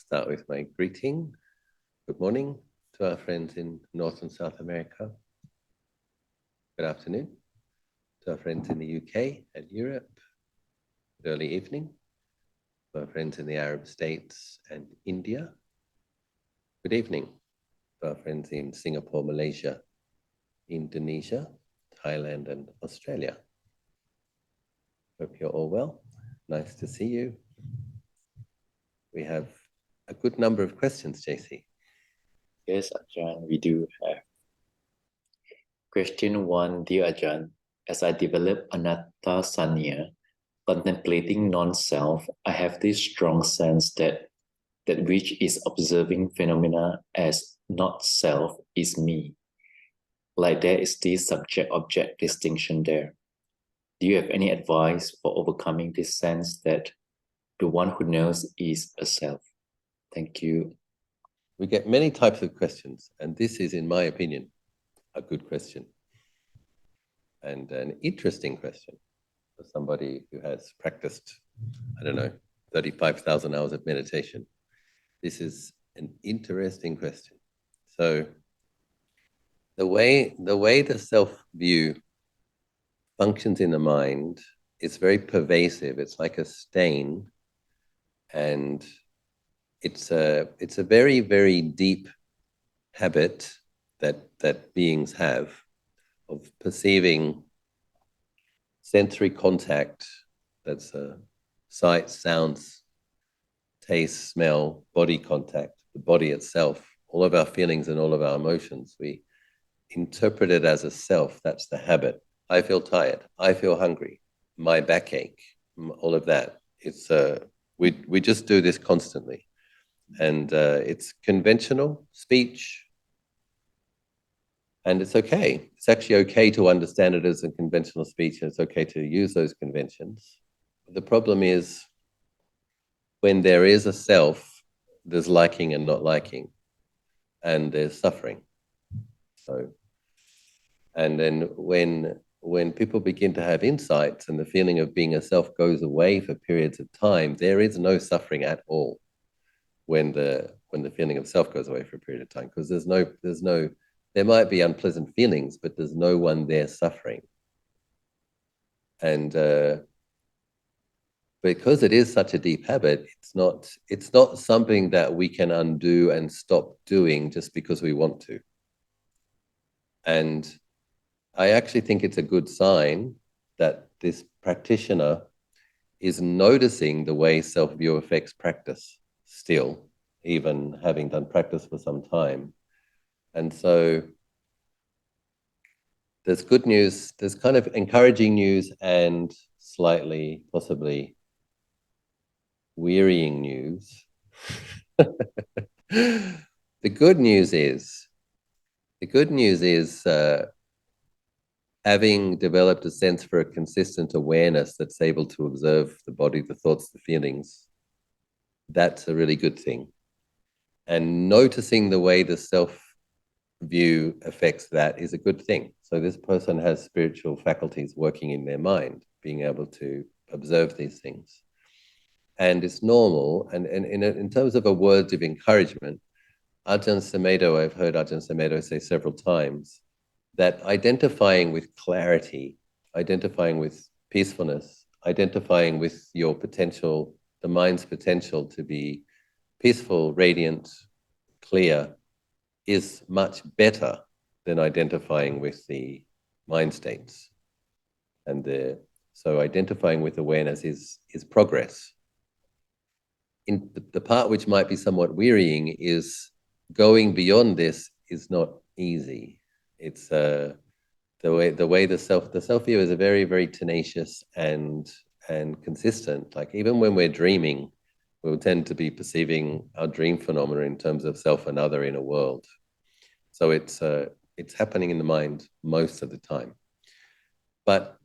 start with my greeting. Good morning to our friends in North and South America. Good afternoon to our friends in the UK and Europe. Good early evening to our friends in the Arab states and India. Good evening to our friends in Singapore, Malaysia, Indonesia, Thailand, and Australia. Hope you're all well. Nice to see you. We have a good number of questions, JC. Yes, Ajahn, we do have. Question 1, dear Ajahn, as I develop anatta-sañña, contemplating non-self, I have this strong sense that which is observing phenomena as not self is me. Like there is this subject-object distinction there. Do you have any advice for overcoming this sense that the one who knows is a self? Thank you. We get many types of questions, and this is, in my opinion, a good question and an interesting question for somebody who has practiced, 35,000 hours of meditation. This is an interesting question. So the way the self-view functions in the mind is very pervasive. It's like a stain, and it's a very, very deep habit that beings have of perceiving sensory contact. That's sight, sounds, taste, smell, body contact, the body itself, all of our feelings and all of our emotions. We interpret it as a self. That's the habit. I feel tired. I feel hungry. My backache. All of that. It's we just do this constantly, and it's conventional speech. And it's okay. It's actually okay to understand it as a conventional speech, and it's okay to use those conventions. The problem is when there is a self, there's liking and not liking, and there's suffering. So, and then when people begin to have insights and the feeling of being a self goes away for periods of time, there is no suffering at all when the feeling of self goes away for a period of time, because there might be unpleasant feelings, but there's no one there suffering. And because it is such a deep habit, it's not something that we can undo and stop doing just because we want to. And I actually think it's a good sign that this practitioner is noticing the way self-view affects practice still, even having done practice for some time. And so there's good news, there's kind of encouraging news and slightly, possibly wearying news. The good news is having developed a sense for a consistent awareness that's able to observe the body, the thoughts, the feelings, that's a really good thing. And noticing the way the self-view affects that is a good thing. So this person has spiritual faculties working in their mind, being able to observe these things. And it's normal. And in terms of a word of encouragement, Ajahn Sumedho, I've heard Ajahn Sumedho say several times that identifying with clarity, identifying with peacefulness, identifying with your potential, the mind's potential to be peaceful, radiant, clear, is much better than identifying with the mind states. And so identifying with awareness is progress. In the part which might be somewhat wearying is going beyond this is not easy. It's the way the self-view is a very, very tenacious and consistent. Like even when we're dreaming, we'll tend to be perceiving our dream phenomena in terms of self and other in a world. So it's happening in the mind most of the time. But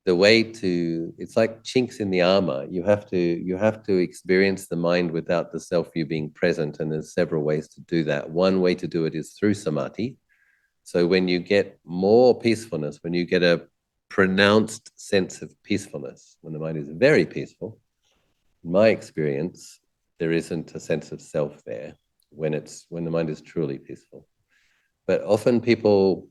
it's like chinks in the armor. You have to experience the mind without the self-view being present, and there's several ways to do that. One way to do it is through samadhi. So when you get more peacefulness, when you get a pronounced sense of peacefulness, when the mind is very peaceful, in my experience, there isn't a sense of self there when the mind is truly peaceful. But often people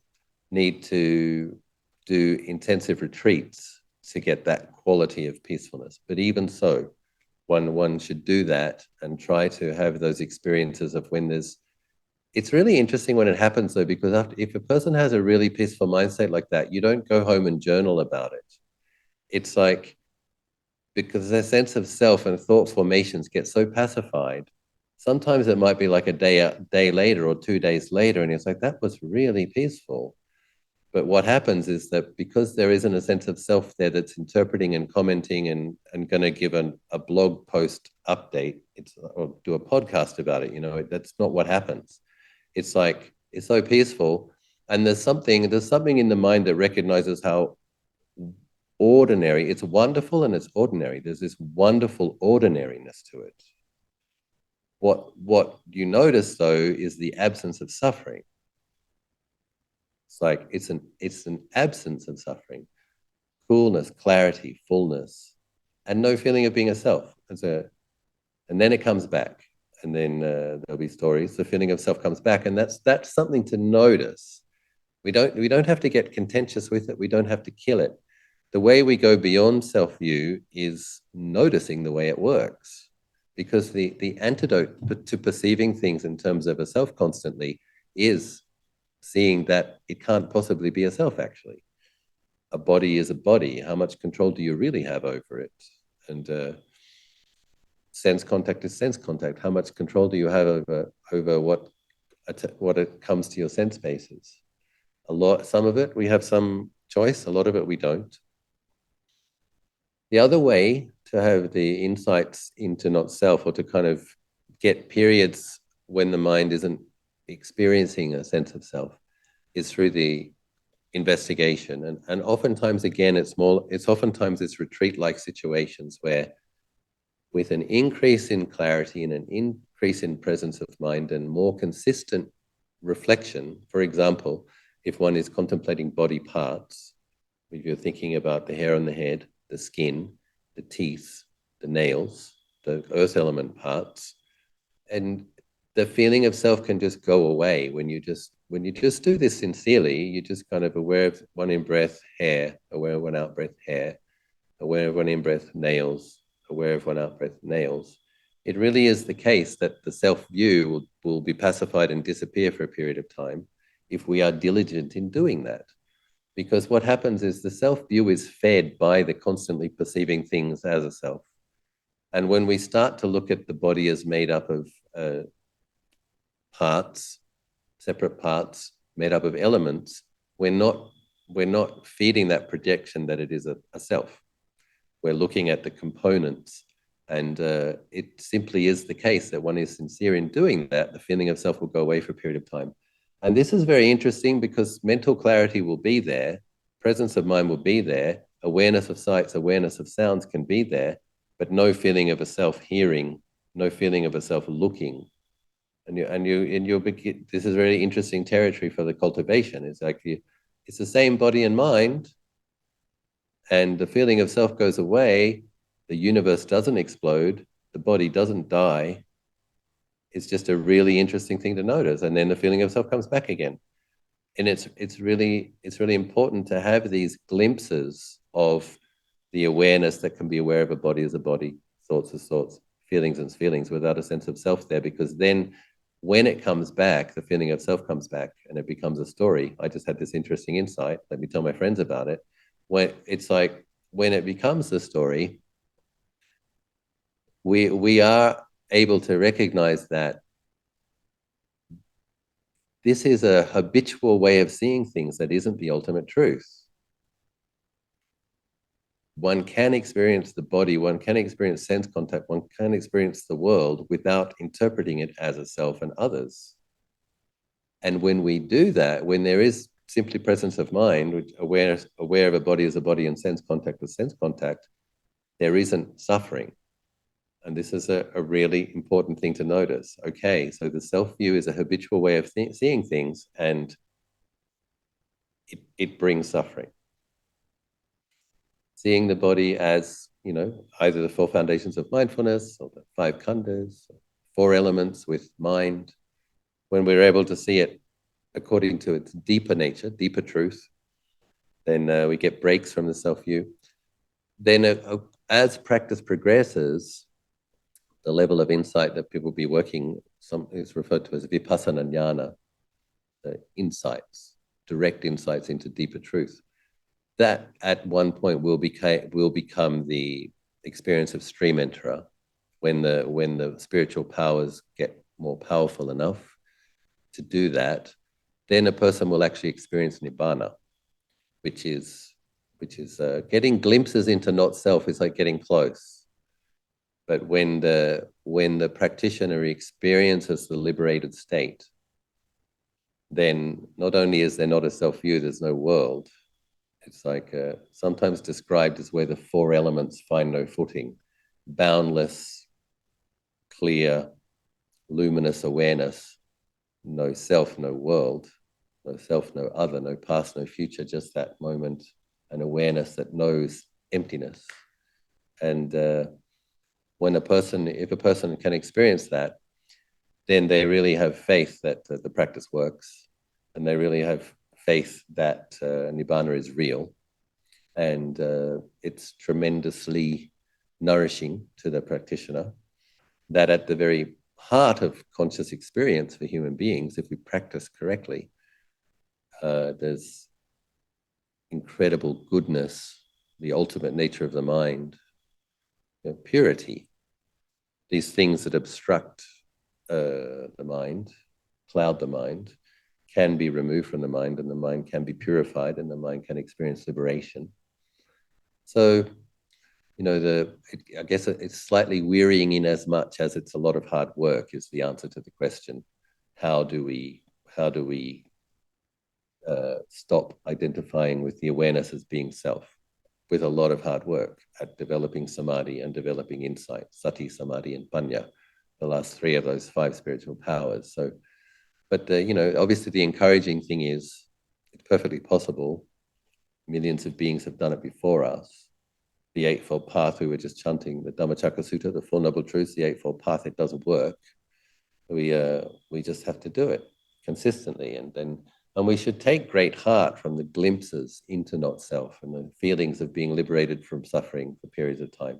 need to do intensive retreats to get that quality of peacefulness. But even so, one should do that and try to have those experiences of when there's. It's really interesting when it happens though, because if a person has a really peaceful mindset like that, you don't go home and journal about it. It's like, because their sense of self and thought formations get so pacified. Sometimes it might be like a day later or 2 days later, and it's like, that was really peaceful. But what happens is that because there isn't a sense of self there that's interpreting and commenting and going to give a blog post update, or do a podcast about it, that's not what happens. It's like, it's so peaceful. And there's something in the mind that recognizes how ordinary, it's wonderful and it's ordinary. There's this wonderful ordinariness to it. What you notice though is the absence of suffering. It's like it's an absence of suffering, coolness, clarity, fullness, and no feeling of being a self. And then it comes back, and then there'll be stories. The feeling of self comes back, and that's something to notice. We don't have to get contentious with it. We don't have to kill it. The way we go beyond self-view is noticing the way it works, because the antidote to perceiving things in terms of a self constantly is seeing that it can't possibly be a self, actually. A body is a body. How much control do you really have over it? And sense contact is sense contact. How much control do you have over what it comes to your sense bases? Some of it we have some choice, a lot of it we don't. The other way to have the insights into not self, or to kind of get periods when the mind isn't experiencing a sense of self, is through the investigation. And oftentimes, again, it's oftentimes it's retreat-like situations where, with an increase in clarity and an increase in presence of mind and more consistent reflection, for example, if one is contemplating body parts, if you're thinking about the hair on the head, the skin, the teeth, the nails, the earth element parts, and the feeling of self can just go away when you just do this sincerely. You're just kind of aware of one in-breath hair, aware of one out-breath hair, aware of one in-breath nails, aware of one out-breath nails. It really is the case that the self-view will be pacified and disappear for a period of time if we are diligent in doing that. Because what happens is the self-view is fed by the constantly perceiving things as a self. And when we start to look at the body as made up of parts, separate parts, made up of elements, we're not feeding that projection that it is a self. We're looking at the components. And it simply is the case that one is sincere in doing that, the feeling of self will go away for a period of time. And this is very interesting because mental clarity will be there, presence of mind will be there, awareness of sights, awareness of sounds can be there, but no feeling of a self hearing, no feeling of a self looking. This is very interesting territory for the cultivation. It's like it's the same body and mind, and the feeling of self goes away, the universe doesn't explode, the body doesn't die. It's just a really interesting thing to notice. And then the feeling of self comes back again. And it's really important to have these glimpses of the awareness that can be aware of a body as a body, thoughts as thoughts, feelings as feelings, without a sense of self there. Because then when it comes back, the feeling of self comes back and it becomes a story. I just had this interesting insight. Let me tell my friends about it. When it's like, when it becomes the story, we are able to recognize that this is a habitual way of seeing things that isn't the ultimate truth. One can experience the body, one can experience sense contact, one can experience the world without interpreting it as a self and others. And when we do that, when there is simply presence of mind, which aware of a body as a body and sense contact as sense contact, there isn't suffering. And this is a really important thing to notice. Okay, so the self-view is a habitual way of seeing things, and it brings suffering. Seeing the body as either the four foundations of mindfulness or the five khandhas, four elements with mind, when we're able to see it according to its deeper nature, deeper truth, then we get breaks from the self-view. Then as practice progresses, the level of insight that people will be working, is referred to as vipassana jnana, insights, direct insights into deeper truth. That at one point will become the experience of stream enterer, when the spiritual powers get more powerful enough to do that. Then a person will actually experience nibbana, which is getting glimpses into not self is like getting close. But when the practitioner experiences the liberated state, then not only is there not a self-view, there's no world. It's like sometimes described as where the four elements find no footing: boundless, clear, luminous awareness, no self, no world, no self, no other, no past, no future, just that moment, an awareness that knows emptiness. And if a person can experience that, then they really have faith that the practice works, and they really have faith that nibbana is real, and it's tremendously nourishing to the practitioner. That at the very heart of conscious experience for human beings, if we practice correctly, there's incredible goodness, the ultimate nature of the mind, purity. These things that obstruct the mind, cloud the mind, can be removed from the mind, and the mind can be purified, and the mind can experience liberation. So, I guess it's slightly wearying in as much as it's a lot of hard work, is the answer to the question. How do we stop identifying with the awareness as being self? With a lot of hard work at developing samadhi and developing insight, sati, samadhi, and panya, the last three of those five spiritual powers. So, but obviously the encouraging thing is it's perfectly possible. Millions of beings have done it before us. The Eightfold Path, we were just chanting the Dhammacakka Sutta, the Four Noble Truths, the Eightfold Path, it doesn't work. We just have to do it consistently, and we should take great heart from the glimpses into not self and the feelings of being liberated from suffering for periods of time,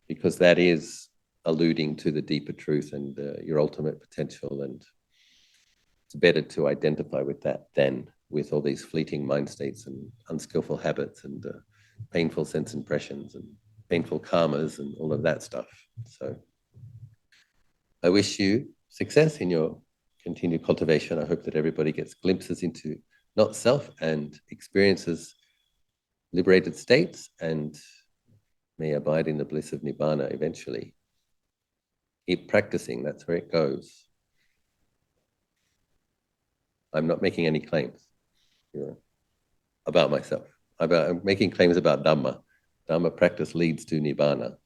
because that is alluding to the deeper truth and your ultimate potential. And it's better to identify with that than with all these fleeting mind states and unskillful habits and painful sense impressions and painful karmas and all of that stuff. So I wish you success in your continued cultivation. I hope that everybody gets glimpses into not self and experiences liberated states, and may abide in the bliss of nibbana eventually. Keep practicing, that's where it goes. I'm not making any claims about myself. I'm making claims about Dhamma. Dhamma practice leads to nibbana.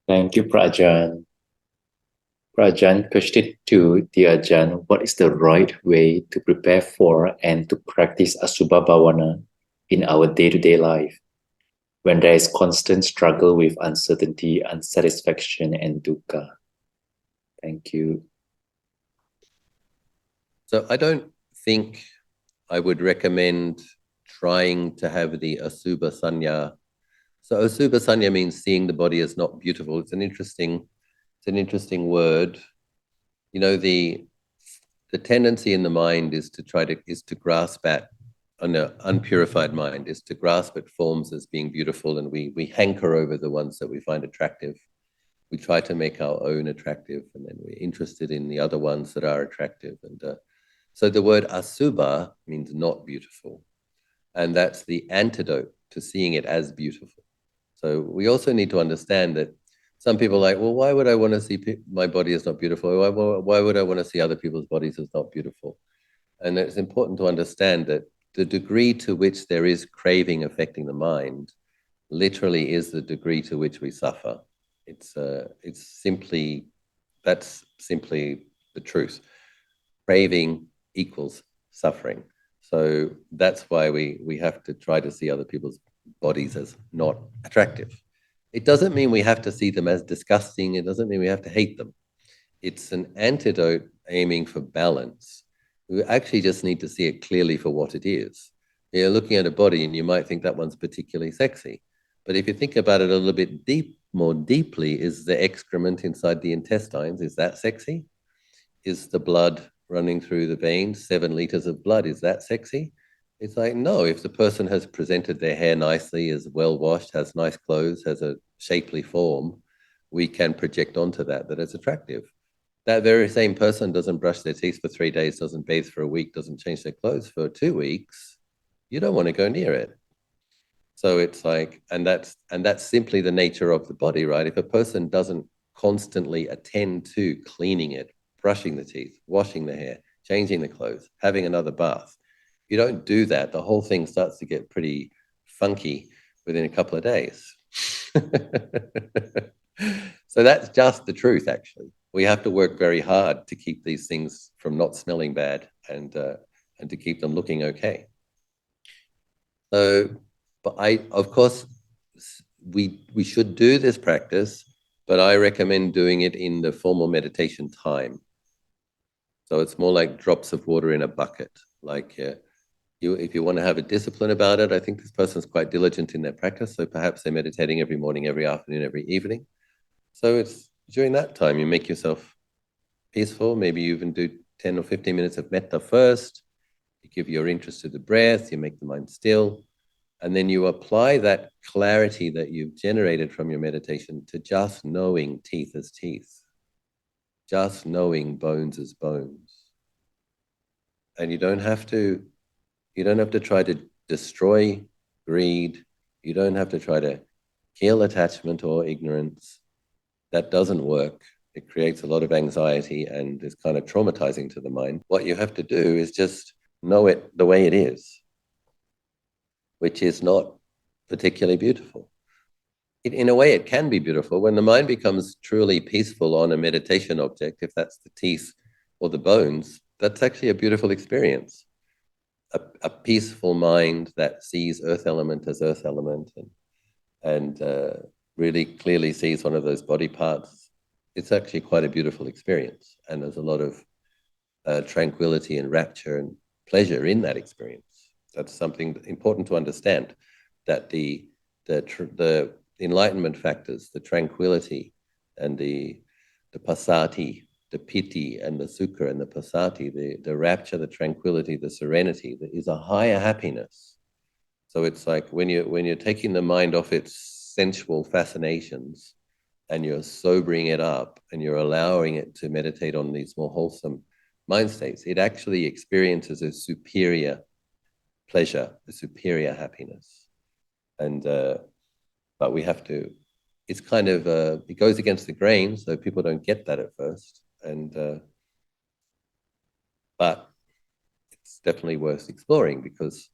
Thank you, Prajan. Prajan, question 2, dear Ajahn, what is the right way to prepare for and to practice asubha bhāvanā in our day-to-day life when there is constant struggle with uncertainty, unsatisfaction, and dukkha? Thank you. So I don't think I would recommend trying to have the asubha-sañña. So asubha-sañña means seeing the body as not beautiful. It's an interesting word. The tendency in the mind is to grasp at, an unpurified mind, is to grasp at forms as being beautiful, and we hanker over the ones that we find attractive. We try to make our own attractive, and then we're interested in the other ones that are attractive. And so the word asubha means not beautiful, and that's the antidote to seeing it as beautiful. So we also need to understand that some people are like, well, why would I want to see my body as not beautiful? Why would I want to see other people's bodies as not beautiful? And it's important to understand that the degree to which there is craving affecting the mind literally is the degree to which we suffer. That's simply the truth. Craving equals suffering. So that's why we have to try to see other people's bodies as not attractive. It doesn't mean we have to see them as disgusting. It doesn't mean we have to hate them. It's an antidote aiming for balance. We actually just need to see it clearly for what it is. You're looking at a body and you might think that one's particularly sexy. But if you think about it a little bit more deeply, is the excrement inside the intestines, is that sexy? Is the blood running through the veins, 7 liters of blood, is that sexy? It's like, no, if the person has presented their hair nicely, is well washed, has nice clothes, has a shapely form, we can project onto that it's attractive. That very same person doesn't brush their teeth for 3 days, doesn't bathe for a week, doesn't change their clothes for 2 weeks, you don't want to go near it. So it's like, and that's simply the nature of the body, right? If a person doesn't constantly attend to cleaning it, brushing the teeth, washing the hair, changing the clothes, having another bath, you don't do that, the whole thing starts to get pretty funky within a couple of days. So that's just the truth, actually. We have to work very hard to keep these things from not smelling bad and to keep them looking okay. So, but of course, we should do this practice, but I recommend doing it in the formal meditation time. So it's more like drops of water in a bucket. Like if you want to have a discipline about it, I think this person's quite diligent in their practice. So perhaps they're meditating every morning, every afternoon, every evening. So it's during that time you make yourself peaceful. Maybe you even do 10 or 15 minutes of metta first. You give your interest to the breath, you make the mind still, and then you apply that clarity that you've generated from your meditation to just knowing teeth as teeth, just knowing bones as bones. And you don't have to try to destroy greed. You don't have to try to kill attachment or ignorance. That doesn't work. It creates a lot of anxiety and is kind of traumatizing to the mind. What you have to do is just know it the way it is, which is not particularly beautiful. In a way, it can be beautiful. When the mind becomes truly peaceful on a meditation object, if that's the teeth or the bones, that's actually a beautiful experience. A peaceful mind that sees earth element as earth element and really clearly sees one of those body parts, it's actually quite a beautiful experience. And there's a lot of tranquility and rapture and pleasure in that experience. That's something important to understand, that the enlightenment factors, the tranquility and the passaddhi, the piety and the sukha and the passaddhi, the rapture, the tranquility, the serenity, that is a higher happiness. So it's like when you're taking the mind off its sensual fascinations and you're sobering it up and you're allowing it to meditate on these more wholesome mind states, it actually experiences a superior pleasure, a superior happiness. And but we have to, it's kind of it goes against the grain, so people don't get that at first. And but it's definitely worth exploring, because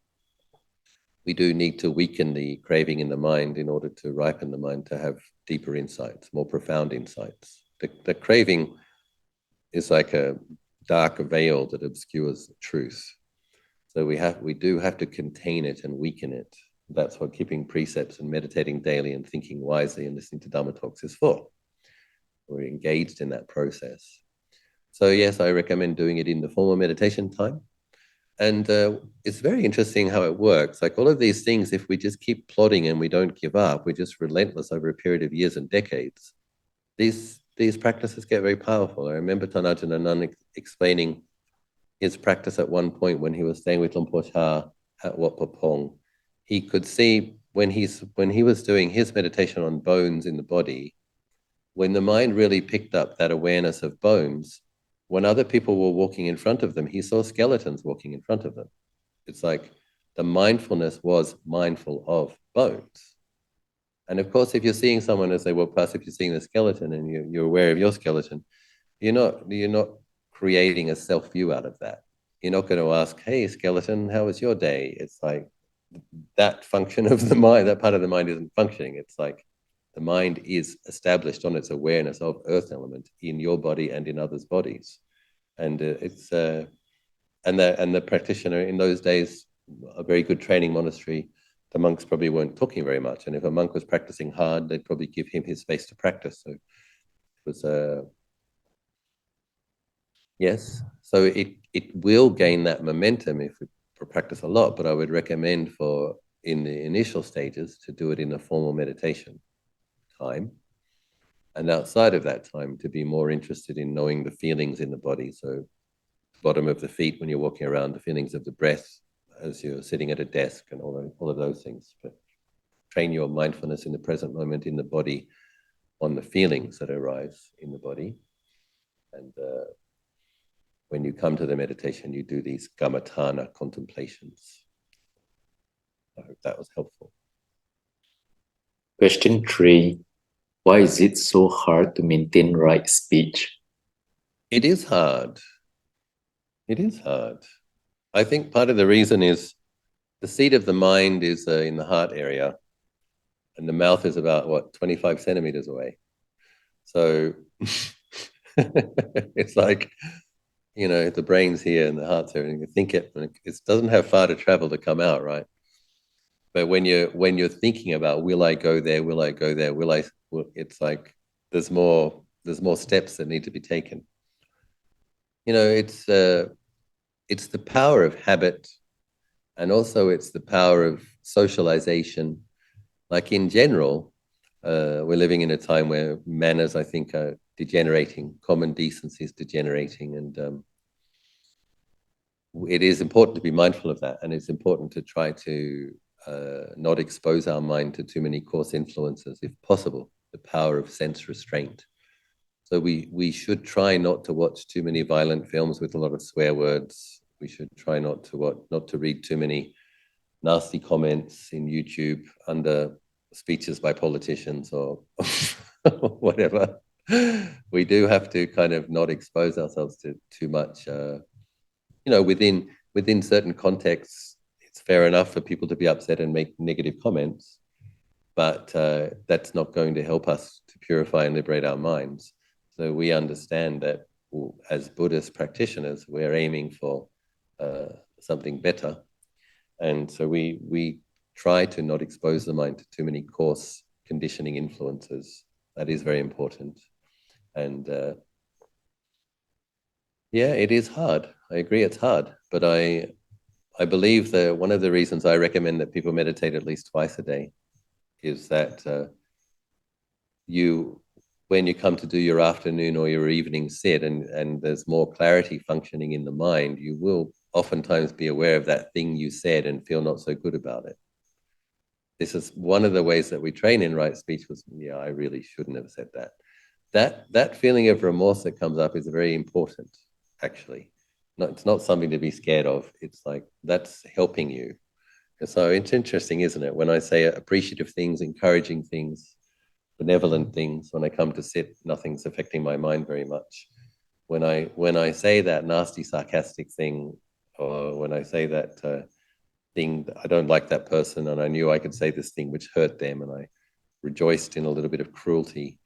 we do need to weaken the craving in the mind in order to ripen the mind to have deeper insights, more profound insights. The craving is like a dark veil that obscures the truth. So we do have to contain it and weaken it. That's what keeping precepts and meditating daily and thinking wisely and listening to Dhamma talks is for. We're engaged in that process. So yes, I recommend doing it in the formal meditation time. And it's very interesting how it works. Like all of these things, if we just keep plodding and we don't give up, we're just relentless over a period of years and decades, these practices get very powerful. I remember Tanajana Nun explaining his practice at one point when he was staying with Luang Por Chah at Wat Pah Pong. He could see when he was doing his meditation on bones in the body, when the mind really picked up that awareness of bones, when other people were walking in front of them, he saw skeletons walking in front of them. It's like the mindfulness was mindful of bones. And of course, if you're seeing someone as they walk past, if you're seeing the skeleton and you're aware of your skeleton, you're not creating a self-view out of that. You're not going to ask, hey, skeleton, how was your day? It's like that function of the mind, that part of the mind isn't functioning. It's like the mind is established on its awareness of earth element in your body and in others' bodies. And and the practitioner in those days, a very good training monastery, the monks probably weren't talking very much. And if a monk was practicing hard, they'd probably give him his space to practice. So it was yes. So it will gain that momentum if we practice a lot, but I would recommend for in the initial stages to do it in a formal meditation time. And outside of that time, to be more interested in knowing the feelings in the body. So bottom of the feet when you're walking around, the feelings of the breath as you're sitting at a desk, and all of those things. But train your mindfulness in the present moment in the body on the feelings that arise in the body. And when you come to the meditation, you do these kammatthana contemplations. I hope that was helpful. Question 3. Why is it so hard to maintain right speech? It is hard. It is hard. I think part of the reason is the seat of the mind is in the heart area, and the mouth is about, 25 centimeters away. So it's like, the brain's here and the heart's here, and you think it doesn't have far to travel to come out, right? But when you're thinking about, will I go there? Will I go there? It's like there's more steps that need to be taken. It's the power of habit, and also it's the power of socialization. Like in general, we're living in a time where manners, I think, are degenerating, common decency is degenerating, and it is important to be mindful of that, and it's important to try to not expose our mind to too many coarse influences, if possible, the power of sense restraint. So we should try not to watch too many violent films with a lot of swear words. We should try not to read too many nasty comments in YouTube under speeches by politicians or whatever. We do have to kind of not expose ourselves to too much. Within certain contexts, it's fair enough for people to be upset and make negative comments, but that's not going to help us to purify and liberate our minds. So we understand that as Buddhist practitioners, we're aiming for something better. And so we try to not expose the mind to too many coarse conditioning influences. That is very important. And yeah, it is hard. I agree it's hard. But I believe that one of the reasons I recommend that people meditate at least twice a day is that when you come to do your afternoon or your evening sit and there's more clarity functioning in the mind, you will oftentimes be aware of that thing you said and feel not so good about it. This is one of the ways that we train in right speech was, yeah, I really shouldn't have said that. That feeling of remorse that comes up is very important, actually. It's not something to be scared of. It's like, that's helping you. And so it's interesting, isn't it? When I say appreciative things, encouraging things, benevolent things, when I come to sit, nothing's affecting my mind very much. When I say that nasty, sarcastic thing, or when I say that thing, I don't like that person, and I knew I could say this thing which hurt them, and I rejoiced in a little bit of cruelty.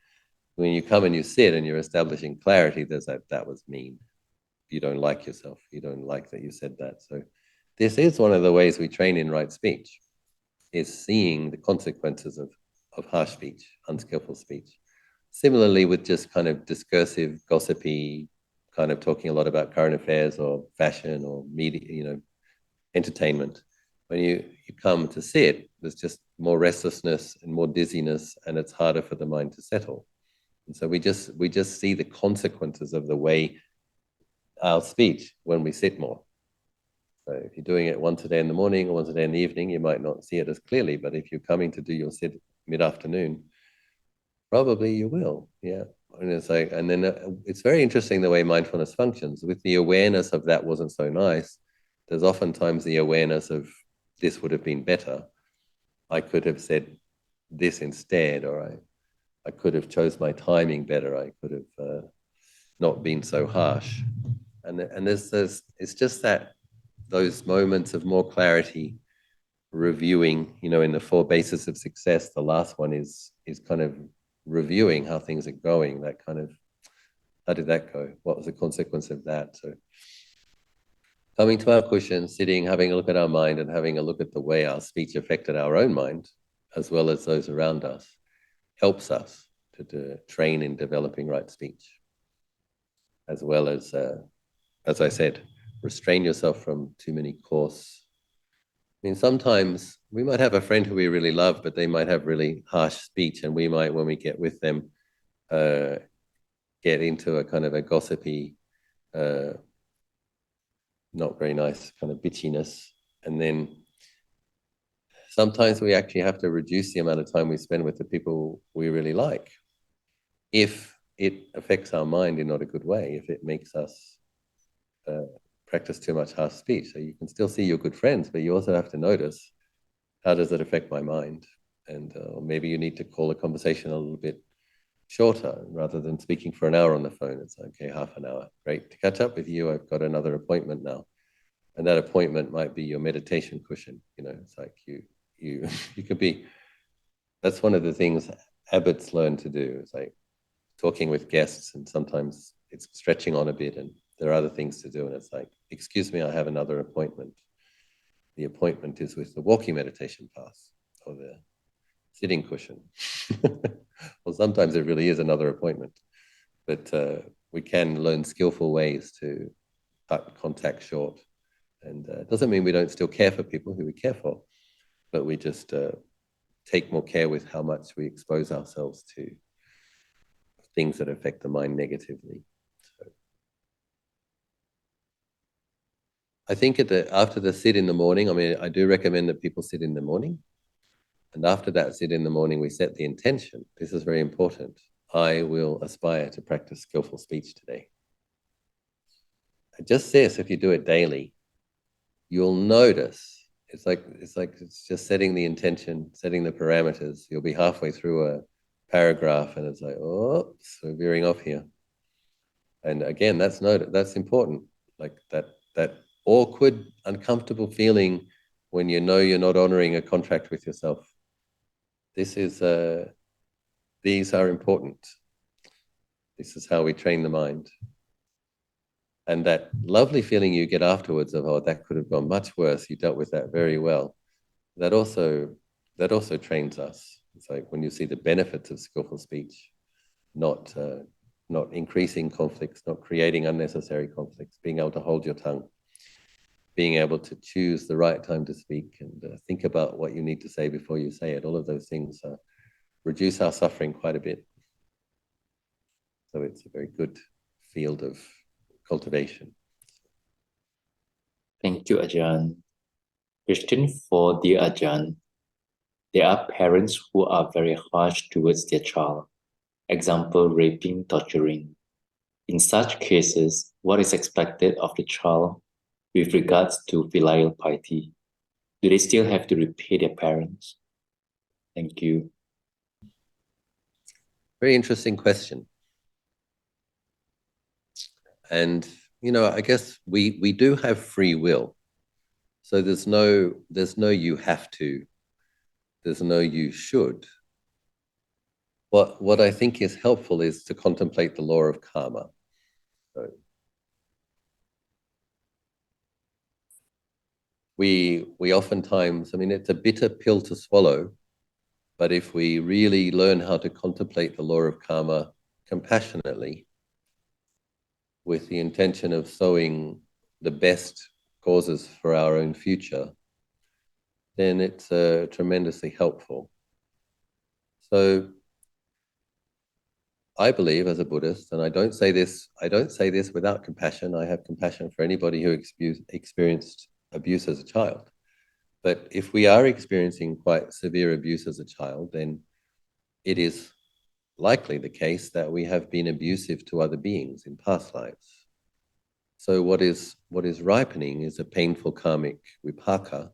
When you come and you sit and you're establishing clarity, there's that was mean. You don't like yourself. You don't like that you said that. So this is one of the ways we train in right speech, is seeing the consequences of harsh speech, unskillful speech. Similarly with just kind of discursive, gossipy, kind of talking a lot about current affairs or fashion or media, entertainment. When you come to sit, there's just more restlessness and more dizziness, and it's harder for the mind to settle. And so we just see the consequences of the way our speech when we sit more. So if you're doing it once a day in the morning or once a day in the evening, you might not see it as clearly. But if you're coming to do your sit mid-afternoon, probably you will. Yeah. And it's like, and then it's very interesting the way mindfulness functions. With the awareness of that wasn't so nice, there's oftentimes the awareness of this would have been better. I could have said this instead, or I could have chose my timing better. I could have not been so harsh. And there's it's just that those moments of more clarity, reviewing, in the 4 bases of success. The last one is kind of reviewing how things are going. That kind of, how did that go? What was the consequence of that? So Coming to our cushion, sitting, having a look at our mind and having a look at the way our speech affected our own mind, as well as those around us, helps us to train in developing right speech, as well as I said, restrain yourself from too many coarse. I mean, sometimes we might have a friend who we really love, but they might have really harsh speech, and we might, when we get with them, get into a kind of a gossipy, uh, not very nice kind of bitchiness. And then sometimes we actually have to reduce the amount of time we spend with the people we really like if it affects our mind in not a good way, if it makes us practice too much harsh speech. So you can still see your good friends, but you also have to notice, how does it affect my mind? And maybe you need to call a conversation a little bit shorter rather than speaking for an hour on the phone. It's okay, half an hour. Great to catch up with you. I've got another appointment now. And that appointment might be your meditation cushion. You know, it's like you you could be, that's one of the things abbots learn to do. It's like talking with guests, and sometimes it's stretching on a bit and there are other things to do. And it's like, excuse me, I have another appointment. The appointment is with the walking meditation path or the sitting cushion. Well, sometimes it really is another appointment, but we can learn skillful ways to cut contact short. And it doesn't mean we don't still care for people who we care for, but we just take more care with how much we expose ourselves to things that affect the mind negatively. So I think after the sit in the morning, I mean, I do recommend that people sit in the morning. And after that sit in the morning, we set the intention. This is very important. I will aspire to practice skillful speech today. Just this, if you do it daily, you'll notice it's just setting the intention, setting the parameters. You'll be halfway through a paragraph and it's like, oh, so veering off here. And again, that's important. Like that awkward, uncomfortable feeling when you know you're not honoring a contract with yourself. These are important. This is how we train the mind. And that lovely feeling you get afterwards of, oh, that could have gone much worse. You dealt with that very well. That also trains us. It's like when you see the benefits of skillful speech, not increasing conflicts, not creating unnecessary conflicts, being able to hold your tongue, being able to choose the right time to speak and think about what you need to say before you say it. All of those things reduce our suffering quite a bit. So it's a very good field of cultivation. Thank you, Ajahn. Question for dear Ajahn. There are parents who are very harsh towards their child. Example, raping, torturing. In such cases, what is expected of the child with regards to filial piety? Do they still have to repay their parents? Thank you. Very interesting question. And, you know, I guess we do have free will. So there's no you have to, there's no you should. What I think is helpful is to contemplate the law of karma. So we oftentimes, I mean, it's a bitter pill to swallow, but if we really learn how to contemplate the law of karma compassionately, with the intention of sowing the best causes for our own future, then it's tremendously helpful. So I believe, as a Buddhist, and I don't say this without compassion. I have compassion for anybody who experienced abuse as a child. But if we are experiencing quite severe abuse as a child, then it is likely the case that we have been abusive to other beings in past lives. So what is ripening is a painful karmic vipaka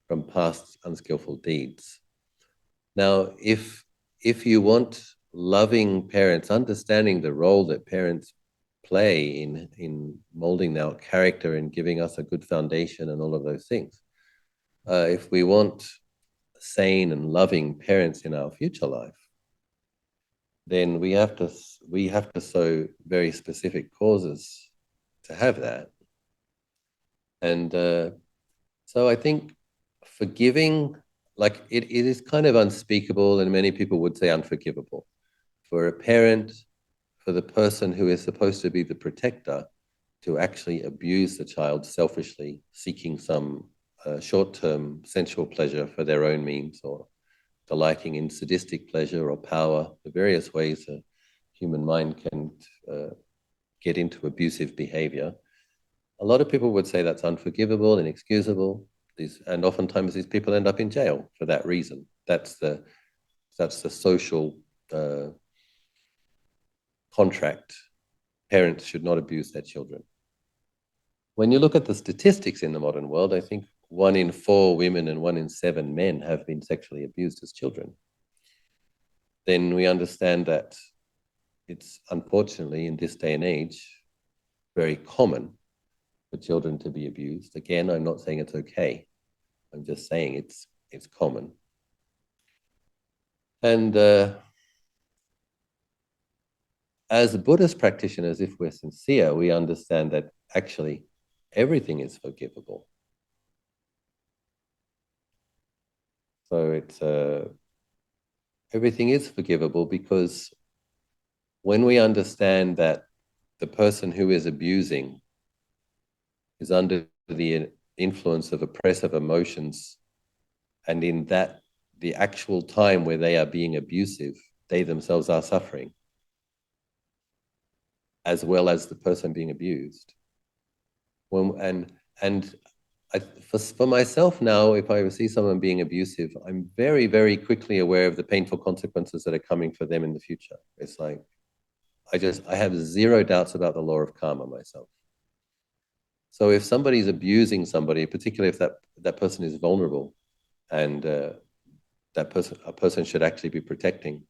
from past unskillful deeds. Now, if you want loving parents, understanding the role that parents play in molding our character and giving us a good foundation and all of those things, if we want sane and loving parents in our future life, then we have to sow very specific causes to have that. And so I think forgiving, like it is kind of unspeakable, and many people would say unforgivable. For a parent, for the person who is supposed to be the protector, to actually abuse the child selfishly, seeking some short-term sensual pleasure for their own means, or delighting in sadistic pleasure or power, the various ways a human mind can get into abusive behavior. A lot of people would say that's unforgivable, inexcusable. And oftentimes these people end up in jail for that reason. That's the social contract. Parents should not abuse their children. When you look at the statistics in the modern world, I think 1 in 4 women and 1 in 7 men have been sexually abused as children. Then we understand that it's unfortunately in this day and age very common for children to be abused. Again, I'm not saying it's okay. I'm just saying it's common. And as Buddhist practitioners, if we're sincere, we understand that actually everything is forgivable. So it's everything is forgivable, because when we understand that the person who is abusing is under the influence of oppressive emotions, and in that, the actual time where they are being abusive, they themselves are suffering, as well as the person being abused. And for myself now, if I see someone being abusive, I'm very, very quickly aware of the painful consequences that are coming for them in the future. It's like, I have zero doubts about the law of karma myself. So if somebody's abusing somebody, particularly if that person is vulnerable, and a person should actually be protecting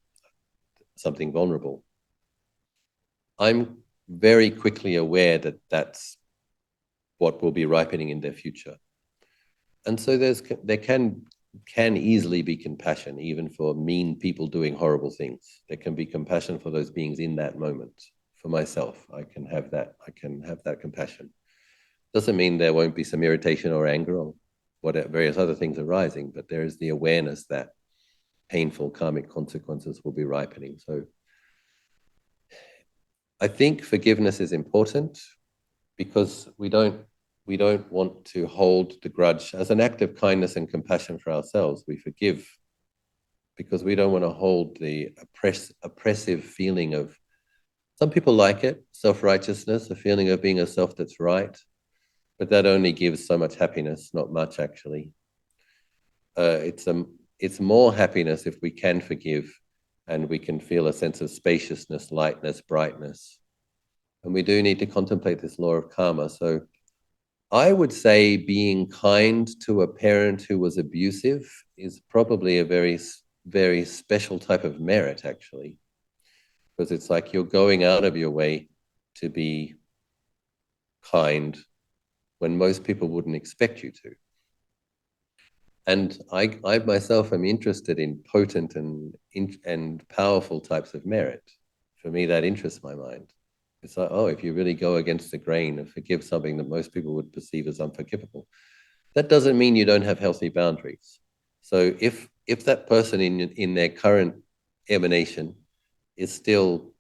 something vulnerable, I'm very quickly aware that that's what will be ripening in their future. And so there can easily be compassion, even for mean people doing horrible things. There can be compassion for those beings in that moment. For myself, I can have that compassion. Doesn't mean there won't be some irritation or anger or whatever various other things arising, but there is the awareness that painful karmic consequences will be ripening. So I think forgiveness is important, because we don't want to hold the grudge. As an act of kindness and compassion for ourselves, we forgive because we don't want to hold the oppressive feeling of, some people like it, self-righteousness, a feeling of being a self that's right, but that only gives so much happiness, not much actually. It's more happiness if we can forgive, and we can feel a sense of spaciousness, lightness, brightness. And we do need to contemplate this law of karma. So I would say being kind to a parent who was abusive is probably a very, very special type of merit, actually, because it's like you're going out of your way to be kind when most people wouldn't expect you to. And I myself am interested in potent and powerful types of merit. For me, that interests my mind. It's like, oh, if you really go against the grain and forgive something that most people would perceive as unforgivable, that doesn't mean you don't have healthy boundaries. So if that person in their current emanation is still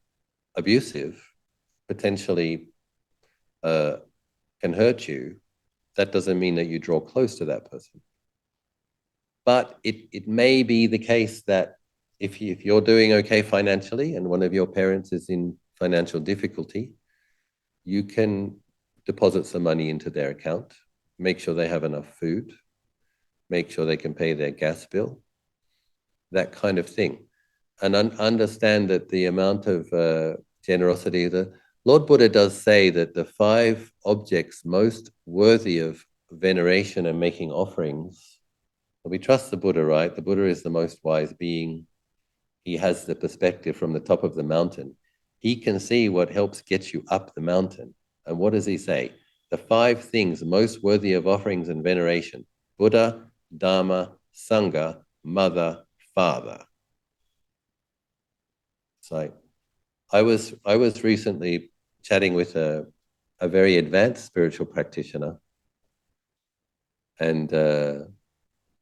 abusive, potentially can hurt you, that doesn't mean that you draw close to that person. But it may be the case that if you're doing okay financially and one of your parents is in financial difficulty, you can deposit some money into their account, make sure they have enough food, make sure they can pay their gas bill, that kind of thing. And understand that the amount of generosity, the Lord Buddha does say that the 5 objects most worthy of veneration and making offerings, we trust the Buddha, right? The Buddha is the most wise being. He has the perspective from the top of the mountain. He can see what helps get you up the mountain. And what does he say? The 5 things most worthy of offerings and veneration: Buddha, Dharma, Sangha, Mother, Father. So I was recently chatting with a very advanced spiritual practitioner, And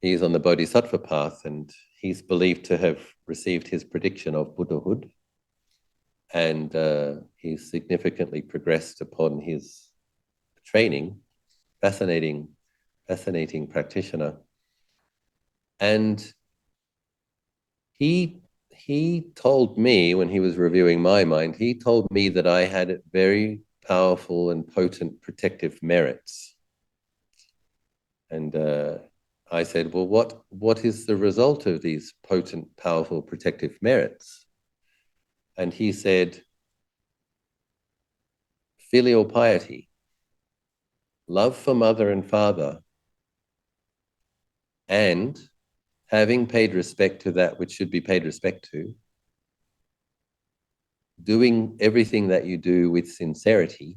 he's on the bodhisattva path, and he's believed to have received his prediction of Buddhahood. And he's significantly progressed upon his training. Fascinating practitioner. And he told me, when he was reviewing my mind, he told me that I had very powerful and potent protective merits. And I said, well, what is the result of these potent, powerful protective merits? And he said, filial piety, love for mother and father, and having paid respect to that which should be paid respect to, doing everything that you do with sincerity.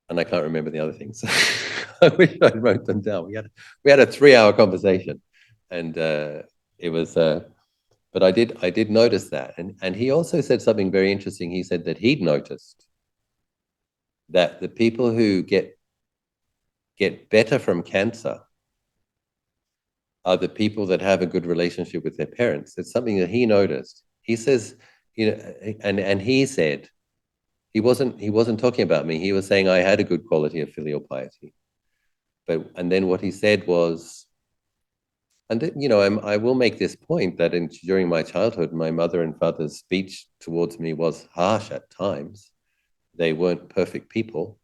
And I can't remember the other things. I wish I wrote them down. We had a 3-hour conversation, and it was. But I did notice that, and he also said something very interesting. He said that he'd noticed that the people who get better from cancer are the people that have a good relationship with their parents. It's something that he noticed. He says, and he said, he wasn't talking about me. He was saying I had a good quality of filial piety. And then what he said was, and I will make this point that during my childhood, my mother and father's speech towards me was harsh at times. They weren't perfect people.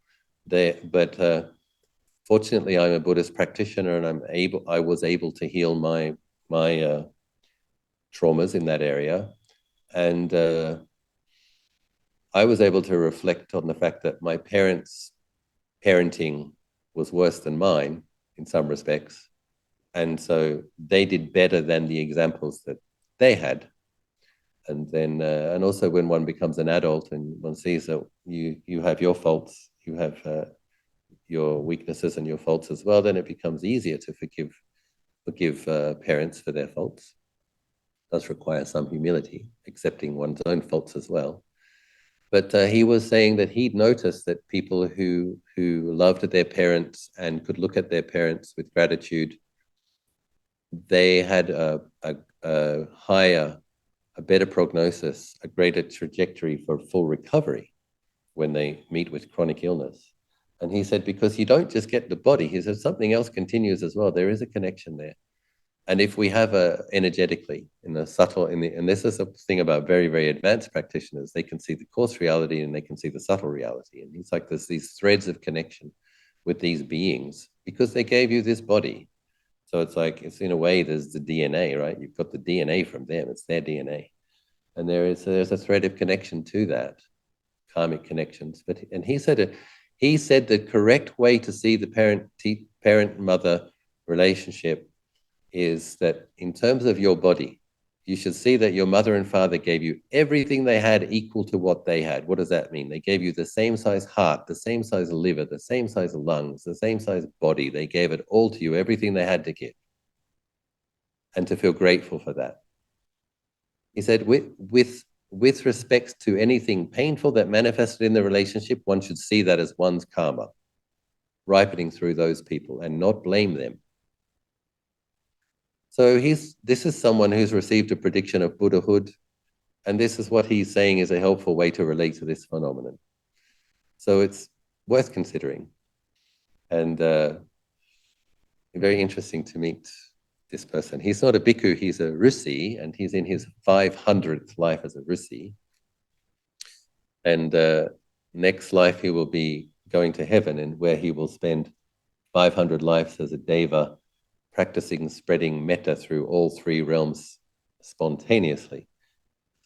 But fortunately, I'm a Buddhist practitioner, and I was able to heal my traumas in that area, and I was able to reflect on the fact that my parents' parenting was worse than mine in some respects. And so they did better than the examples that they had. And then, and also when one becomes an adult and one sees that you have your faults, you have your weaknesses and your faults as well, then it becomes easier to forgive parents for their faults. It does require some humility, accepting one's own faults as well. But he was saying that he'd noticed that people who loved their parents and could look at their parents with gratitude, they had a higher, a better prognosis, a greater trajectory for full recovery when they meet with chronic illness. And he said, because you don't just get the body, he said something else continues as well. There is a connection there. And if we have energetically in a subtle, and this is a thing about very, very advanced practitioners, they can see the coarse reality and they can see the subtle reality. And it's like there's these threads of connection with these beings because they gave you this body. So it's like, it's in a way, there's the DNA, right? You've got the DNA from them, it's their DNA. And there's a thread of connection to that, karmic connections. And he said the correct way to see the parent-mother relationship is that in terms of your body, you should see that your mother and father gave you everything they had equal to what they had. What does that mean? They gave you the same size heart, the same size liver, the same size lungs, the same size body. They gave it all to you, everything they had to give. And to feel grateful for that. He said, with respect to anything painful that manifested in the relationship, one should see that as one's karma, ripening through those people and not blame them. So this is someone who's received a prediction of Buddhahood, and this is what he's saying is a helpful way to relate to this phenomenon. So it's worth considering, and very interesting to meet this person. He's not a bhikkhu, he's a rishi, and he's in his 500th life as a rishi. And next life he will be going to heaven, and where he will spend 500 lives as a deva, practicing spreading metta through all 3 realms spontaneously.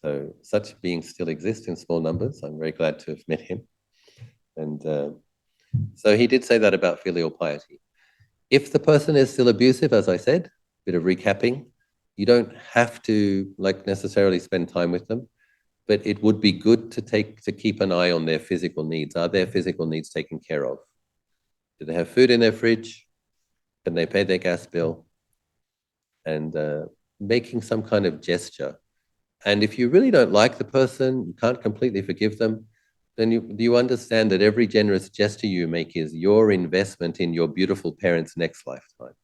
So such beings still exist in small numbers. I'm very glad to have met him. And so he did say that about filial piety. If the person is still abusive, as I said, a bit of recapping, you don't have to necessarily spend time with them, but it would be good to keep an eye on their physical needs. Are their physical needs taken care of? Do they have food in their fridge? Can they pay their gas bill? And making some kind of gesture. And if you really don't like the person, you can't completely forgive them, then you understand that every generous gesture you make is your investment in your beautiful parents' next lifetime.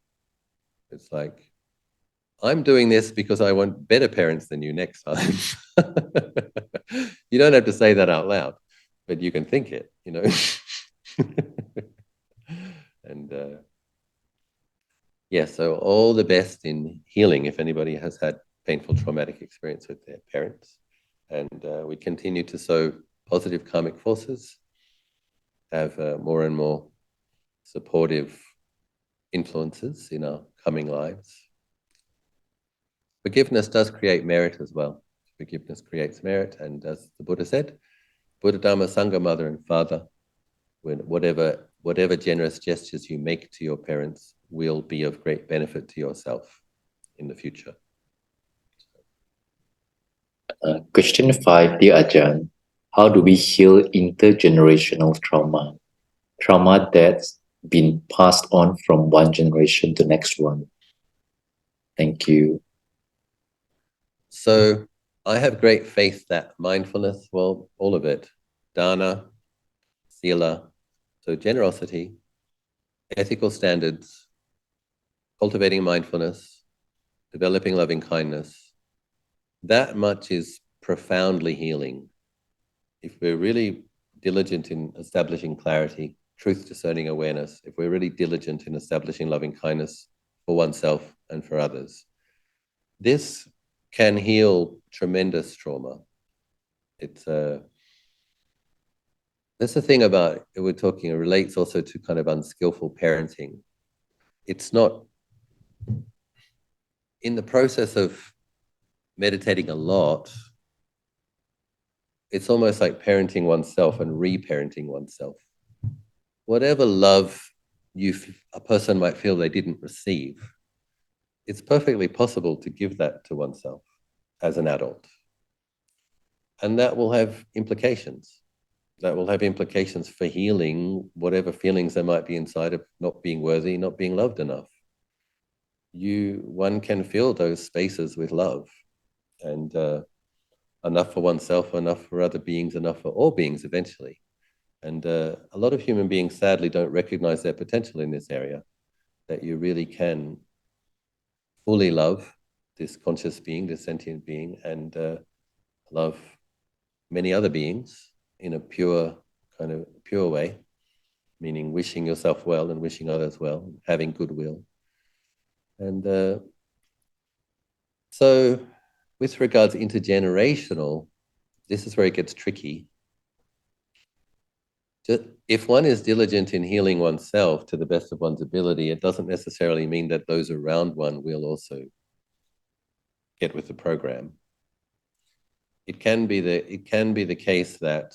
It's like, I'm doing this because I want better parents than you next time. You don't have to say that out loud, but you can think it, you know. And yeah, so all the best in healing if anybody has had painful traumatic experience with their parents. And we continue to sow positive karmic forces, have more and more supportive influences in our coming lives. Forgiveness does create merit as well. Forgiveness creates merit, and as the Buddha said, Buddha, Dharma, Sangha, mother and father, whatever generous gestures you make to your parents will be of great benefit to yourself in the future. Question 5, dear Ajahn, how do we heal intergenerational trauma? Trauma that's been passed on from one generation to next one. Thank you. So I have great faith that mindfulness, well, all of it, dana, sila, so generosity, ethical standards, cultivating mindfulness, developing loving kindness, that much is profoundly healing. If we're really diligent in establishing clarity, truth discerning awareness, if we're really diligent in establishing loving kindness for oneself and for others, this can heal tremendous trauma. It's that's the thing about we're talking. It relates also to kind of unskillful parenting. It's not in the process of meditating a lot. It's almost like parenting oneself and reparenting oneself. Whatever love a person might feel they didn't receive, it's perfectly possible to give that to oneself as an adult. And that will have implications. That will have implications for healing whatever feelings there might be inside of not being worthy, not being loved enough. One can fill those spaces with love, and enough for oneself, enough for other beings, enough for all beings eventually. And a lot of human beings sadly don't recognize their potential in this area, that you really can fully love this conscious being, this sentient being, and love many other beings in a pure way, meaning wishing yourself well and wishing others well, having goodwill. And so with regards to intergenerational, this is where it gets tricky. If one is diligent in healing oneself to the best of one's ability, it doesn't necessarily mean that those around one will also get with the program. It can be the case that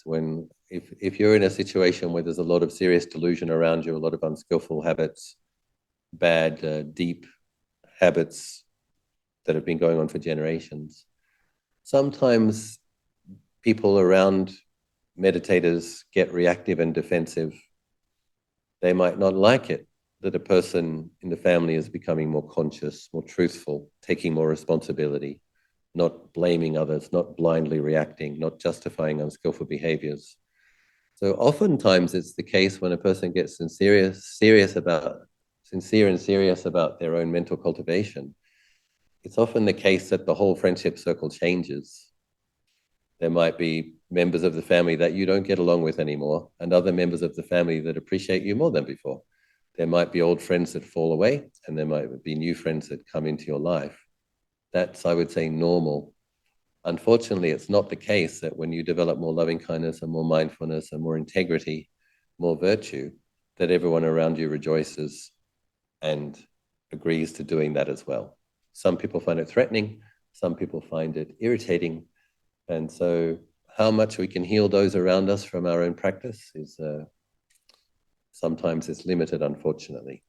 if you're in a situation where there's a lot of serious delusion around you, a lot of unskillful habits, bad, deep habits that have been going on for generations, sometimes people around meditators get reactive and defensive. They might not like it that a person in the family is becoming more conscious, more truthful, taking more responsibility, not blaming others, not blindly reacting, not justifying unskillful behaviors. So oftentimes it's the case when a person gets sincere and serious about their own mental cultivation, it's often the case that the whole friendship circle changes. There might be members of the family that you don't get along with anymore, and other members of the family that appreciate you more than before. There might be old friends that fall away, and there might be new friends that come into your life. That's, I would say, normal. Unfortunately, it's not the case that when you develop more loving kindness and more mindfulness and more integrity, more virtue, that everyone around you rejoices and agrees to doing that as well. Some people find it threatening, some people find it irritating. And so how much we can heal those around us from our own practice is sometimes it's limited, unfortunately.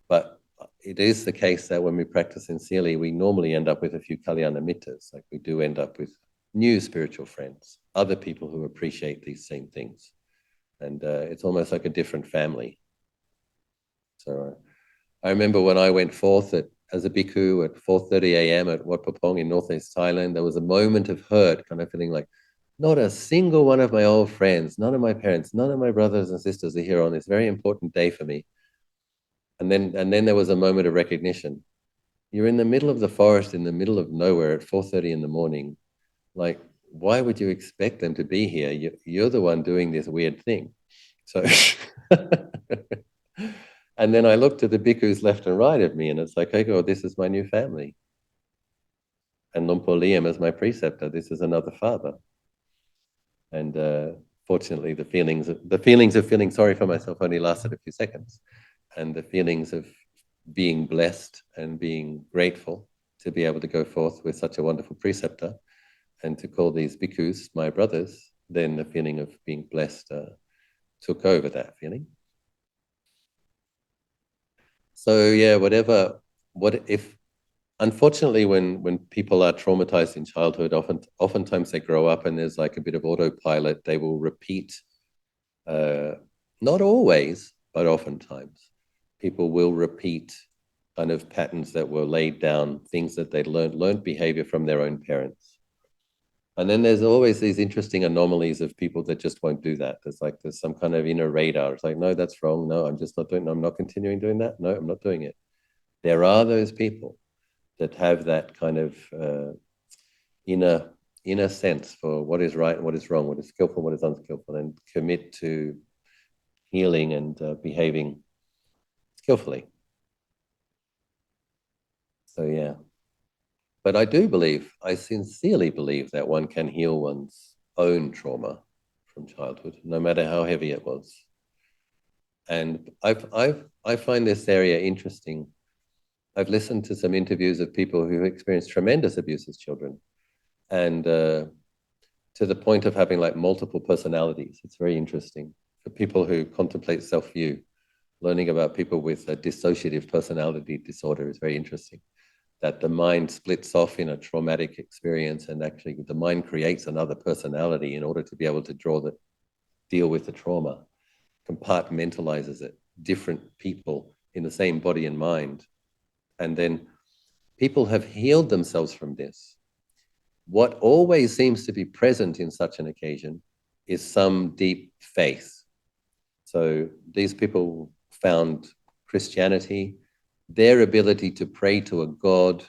But it is the case that when we practice sincerely, we normally end up with a few kalyana mittas. Like we do end up with new spiritual friends, other people who appreciate these same things. And it's almost like a different family. So I remember when I went forth as a bhikkhu at 4:30 a.m. at Wat Pah Pong in northeast Thailand, there was a moment of hurt, kind of feeling like, Not a single one of my old friends, none of my parents, none of my brothers and sisters are here on this very important day for me. And then there was a moment of recognition. You're in the middle of the forest, in the middle of nowhere at 4:30 in the morning. Like, why would you expect them to be here? You're the one doing this weird thing. So, and then I looked at the bhikkhus left and right of me, and it's like, okay, well, this is my new family. And Lumpur Liam is my preceptor. This is another father. And fortunately, the feelings of feeling sorry for myself only lasted a few seconds, and the feelings of being blessed and being grateful to be able to go forth with such a wonderful preceptor and to call these bhikkhus my brothers, then the feeling of being blessed took over that feeling. So yeah, what if unfortunately when people are traumatized in childhood, oftentimes they grow up and there's like a bit of autopilot. They will repeat, uh, not always, but oftentimes, people will repeat kind of patterns that were laid down, things that they learned behavior from their own parents. And then there's always these interesting anomalies of people that just won't do that. There's some kind of inner radar. It's like, no, that's wrong. No, I'm just not doing. I'm not continuing doing that. No, I'm not doing it. There are those people that have that kind of inner inner sense for what is right and what is wrong, what is skillful, what is unskillful, and commit to healing and behaving skillfully. So yeah, but I sincerely believe that one can heal one's own trauma from childhood, no matter how heavy it was. And I find this area interesting. I've listened to some interviews of people who experienced tremendous abuse as children, and to the point of having like multiple personalities. It's very interesting for people who contemplate self-view. Learning about people with a dissociative personality disorder is very interesting. That the mind splits off in a traumatic experience, and actually the mind creates another personality in order to be able to deal with the trauma, compartmentalizes it, different people in the same body and mind. And then people have healed themselves from this. What always seems to be present in such an occasion is some deep faith. So these people found Christianity, their ability to pray to a God,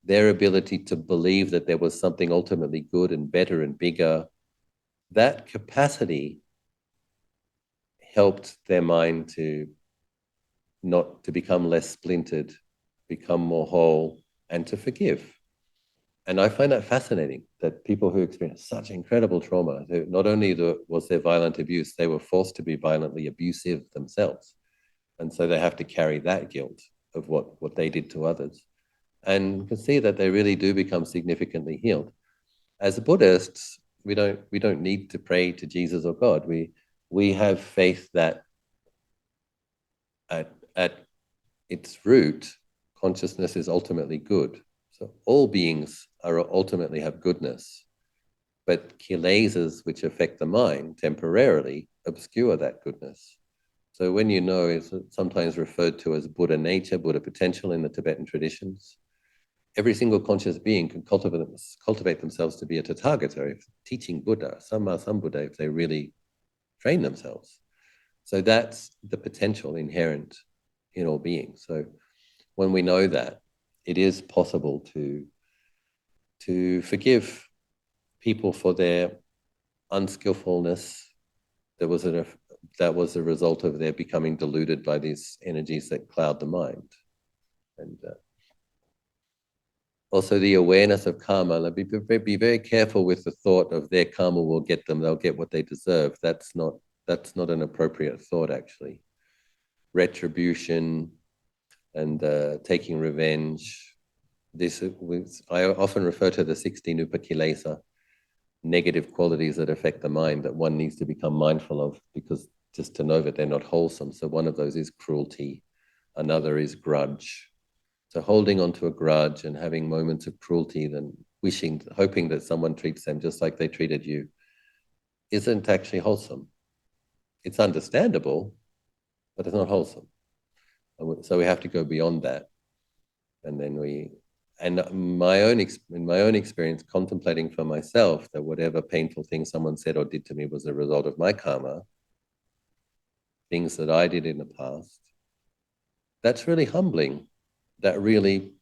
their ability to believe that there was something ultimately good and better and bigger, that capacity helped their mind to become less splintered, become more whole, and to forgive. And I find that fascinating that people who experience such incredible trauma, not only was there violent abuse, they were forced to be violently abusive themselves. And so they have to carry that guilt of what they did to others. And you can see that they really do become significantly healed. As Buddhists, we don't need to pray to Jesus or God. We have faith that at its root, consciousness is ultimately good. So all beings are ultimately have goodness, but kilesas, which affect the mind, temporarily obscure that goodness. So when you know, it's sometimes referred to as Buddha nature, Buddha potential in the Tibetan traditions. Every single conscious being can cultivate themselves to be a Tathagata, teaching Buddha, Sambuddha, if they really train themselves. So that's the potential inherent in all beings. So when we know that, it is possible to forgive people for their unskillfulness that was a result of their becoming deluded by these energies that cloud the mind. And also the awareness of karma. Like be very careful with the thought of their karma will get them, they'll get what they deserve. That's not an appropriate thought, actually. Retribution and taking revenge. I often refer to the 16 upakilesa, negative qualities that affect the mind that one needs to become mindful of, because just to know that they're not wholesome. So one of those is cruelty, another is grudge. So holding on to a grudge and having moments of cruelty, then hoping that someone treats them just like they treated you, isn't actually wholesome. It's understandable, but it's not wholesome. So we have to go beyond that. And then And in my own experience, contemplating for myself that whatever painful thing someone said or did to me was a result of my karma, things that I did in the past, that's really humbling. That really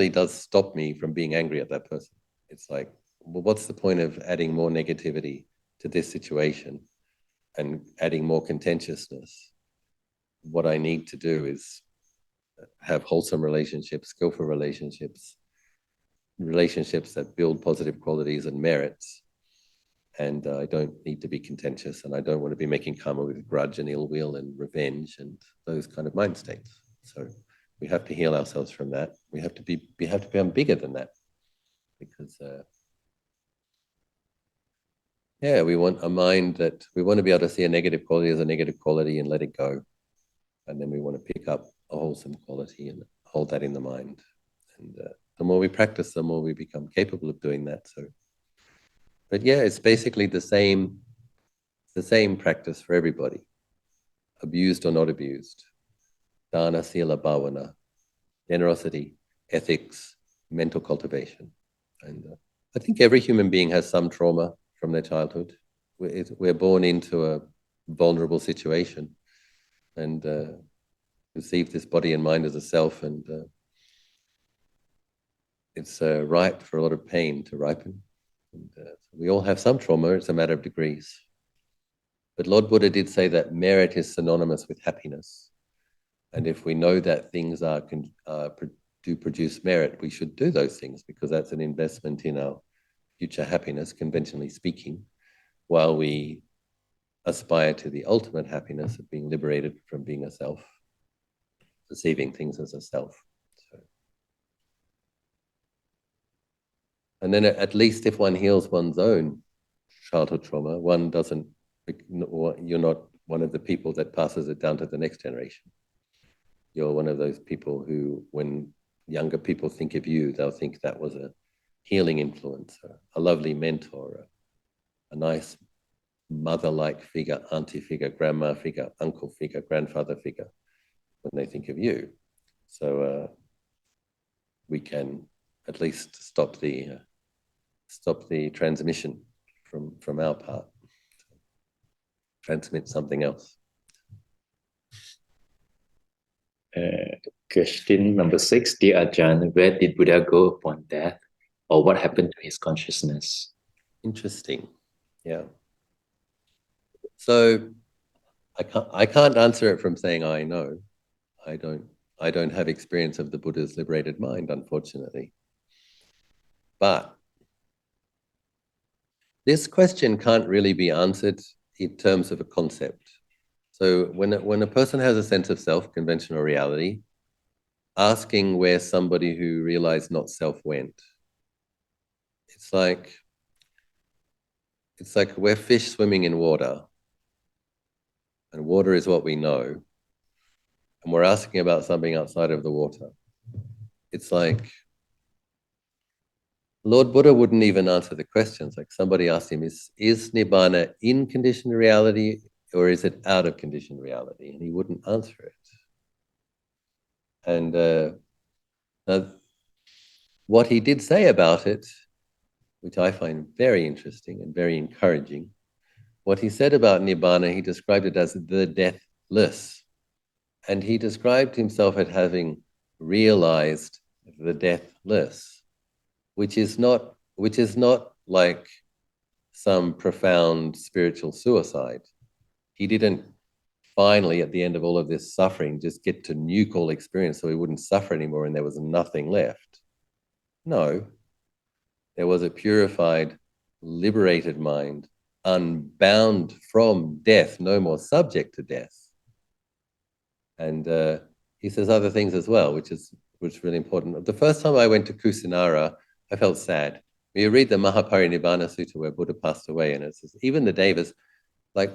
does stop me from being angry at that person. It's like, well, what's the point of adding more negativity to this situation and adding more contentiousness? What I need to do is have wholesome relationships, skillful relationships, relationships that build positive qualities and merits. And I don't need to be contentious, and I don't want to be making karma with grudge and ill will and revenge and those kind of mind states. So we have to heal ourselves from that. We have to become bigger than that, because we want a mind that we want to be able to see a negative quality as a negative quality and let it go. And then we want to pick up a wholesome quality and hold that in the mind. And the more we practice, the more we become capable of doing that. So, but yeah, it's basically the same practice for everybody, abused or not abused. Dana, sila, bhāvanā, generosity, ethics, mental cultivation. And I think every human being has some trauma from their childhood. We're born into a vulnerable situation and receive this body and mind as a self, and it's ripe for a lot of pain to ripen. And we all have some trauma. It's a matter of degrees. But Lord Buddha did say that merit is synonymous with happiness. And if we know that things do produce merit, we should do those things, because that's an investment in our future happiness, conventionally speaking, while we aspire to the ultimate happiness of being liberated from being a self, perceiving things as a self. So, and then at least if one heals one's own childhood trauma, you're not one of the people that passes it down to the next generation. You're one of those people who, when younger people think of you, they'll think that was a healing influence, a lovely mentor, a nice mother-like figure, auntie figure, grandma figure, uncle figure, grandfather figure, when they think of you. So we can at least stop the transmission from our part, transmit something else. Question number 6, dear Ajahn, where did Buddha go upon death, or what happened to his consciousness? Interesting. Yeah. So I can't answer it from saying I know. I don't have experience of the Buddha's liberated mind, unfortunately. But this question can't really be answered in terms of a concept. So when a person has a sense of self, conventional reality, asking where somebody who realized not self went, it's like we're fish swimming in water, and water is what we know, and we're asking about something outside of the water. It's like Lord Buddha wouldn't even answer the questions. Like somebody asked him, is Nibbana in conditioned reality or is it out of conditioned reality? And he wouldn't answer it. And what he did say about it, which I find very interesting and very encouraging, what he said about Nibbana, he described it as the deathless. And he described himself as having realized the deathless, which is not like some profound spiritual suicide. He didn't finally, at the end of all of this suffering, just get to nuke all experience so he wouldn't suffer anymore and there was nothing left. No, there was a purified, liberated mind, unbound from death, no more subject to death. And he says other things as well, which is really important. The first time I went to Kusinara, I felt sad. You read the Mahaparinibbana Sutta where Buddha passed away, and it says even the devas, like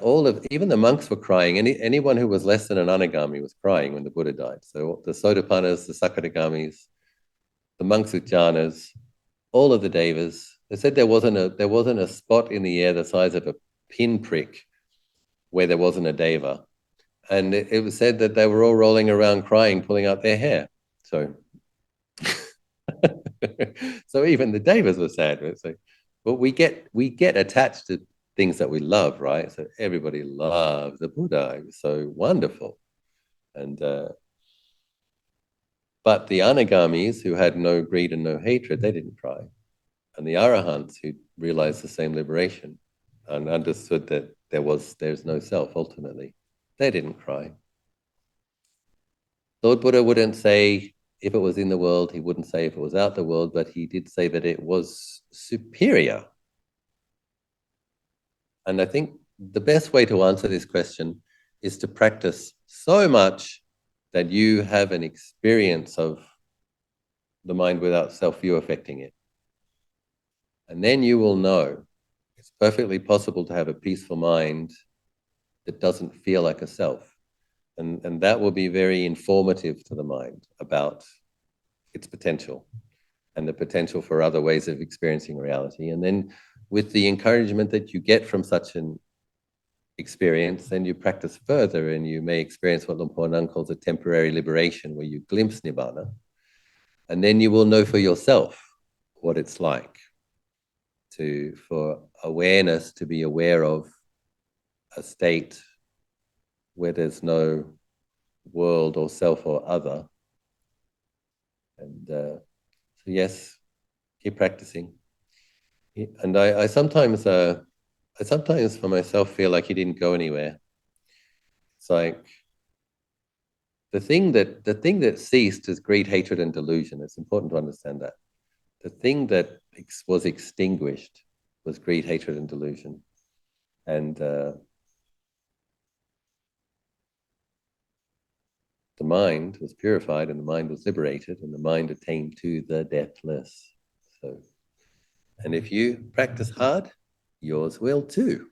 even the monks were crying. Anyone who was less than an anagami was crying when the Buddha died. So the Sotapannas, the Sakadagamis, the monks Ujjanas, all of the devas, they said there wasn't a spot in the air the size of a pinprick where there wasn't a deva. And it was said that they were all rolling around crying, pulling out their hair. So So even the devas were sad. So, but we get attached to things that we love, right? So everybody loves the Buddha. It was so wonderful. And but the anagamis who had no greed and no hatred, they didn't cry. And the arahants who realized the same liberation and understood that there's no self ultimately, they didn't cry. Lord Buddha wouldn't say if it was in the world, he wouldn't say if it was out the world, but he did say that it was superior. And I think the best way to answer this question is to practice so much that you have an experience of the mind without self-view affecting it. And then you will know it's perfectly possible to have a peaceful mind that doesn't feel like a self. And that will be very informative to the mind about its potential and the potential for other ways of experiencing reality. And then with the encouragement that you get from such an experience, then you practice further and you may experience what Luang Por Nang calls a temporary liberation, where you glimpse nibbana. And then you will know for yourself what it's like for awareness to be aware of a state where there's no world or self or other. And so yes, keep practicing. And I sometimes for myself feel like he didn't go anywhere. It's like the thing that ceased is greed, hatred, and delusion. It's important to understand that. The thing that was extinguished was greed, hatred, and delusion. And the mind was purified and the mind was liberated and the mind attained to the deathless. So, and if you practice hard, yours will too.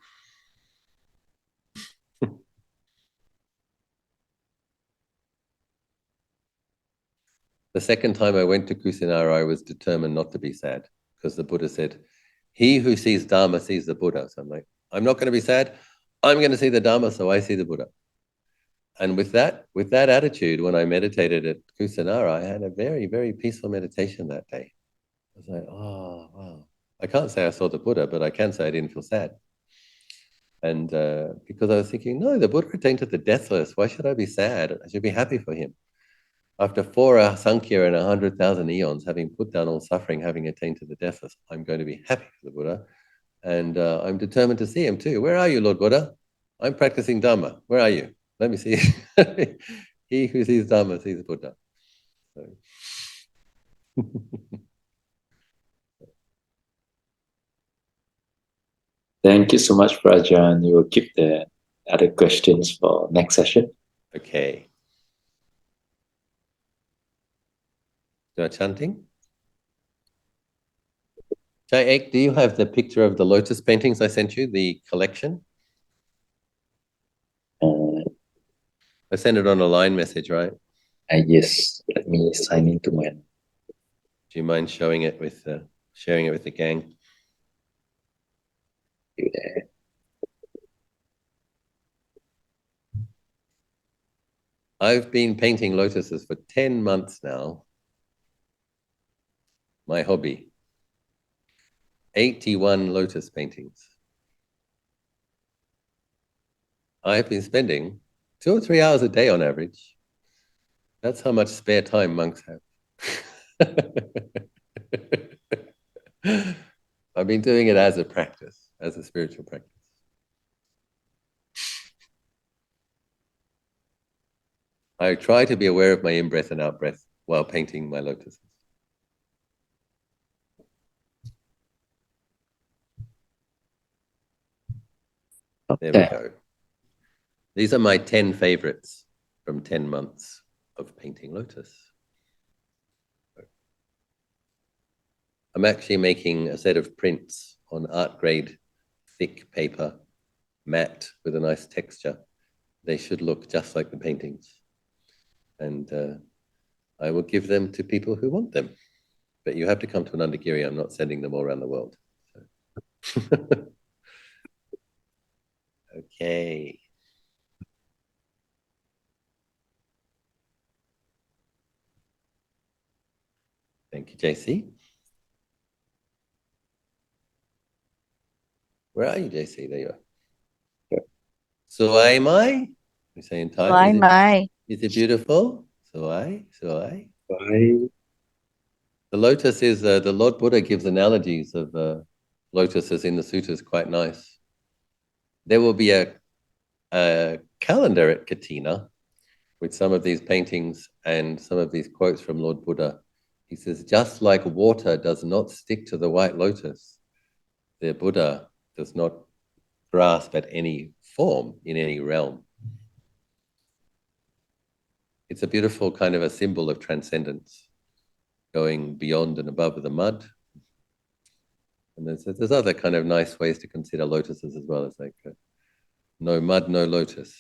The second time I went to Kusinara, I was determined not to be sad because the Buddha said, he who sees Dharma sees the Buddha. So I'm like, I'm not going to be sad. I'm going to see the Dharma, so I see the Buddha. And with that attitude, when I meditated at Kusinara, I had a very, very peaceful meditation that day. I was like, oh, wow. I can't say I saw the Buddha, but I can say I didn't feel sad. And because I was thinking, no, the Buddha attained to the deathless. Why should I be sad? I should be happy for him. After 4 Sankhya and 100,000 eons, having put down all suffering, having attained to the deathless, I'm going to be happy for the Buddha. And I'm determined to see him too. Where are you, Lord Buddha? I'm practicing Dhamma. Where are you? Let me see. He who sees Dhamma sees Buddha. So. Thank you so much, Rajan. You will keep the other questions for next session. Okay. Do I chanting? Jai Ek, do you have the picture of the lotus paintings I sent you, the collection? I sent it on a line message, right? Yes, let me sign into mine. Do you mind sharing it with the gang? Yeah. I've been painting lotuses for 10 months now. My hobby. 81 lotus paintings. I've been spending 2 or 3 hours a day on average. That's how much spare time monks have. I've been doing it as a practice, as a spiritual practice. I try to be aware of my in-breath and out-breath while painting my lotuses. There we go. These are my 10 favorites from 10 months of painting lotus. I'm actually making a set of prints on art grade thick paper, matte with a nice texture. They should look just like the paintings. And I will give them to people who want them. But you have to come to Anandagiri. I'm not sending them all around the world. So. Okay. Thank you, JC. Where are you, JC? There you are. Yeah. So am I? We say in Thai. Why my? Is it beautiful? So I. Why? The lotus is, the Lord Buddha gives analogies of lotuses in the sutras, quite nice. There will be a calendar at Katina with some of these paintings and some of these quotes from Lord Buddha. He says, just like water does not stick to the white lotus, the Buddha does not grasp at any form in any realm. It's a beautiful kind of a symbol of transcendence, going beyond and above the mud. And there's other kind of nice ways to consider lotuses as well. It's like no mud, no lotus.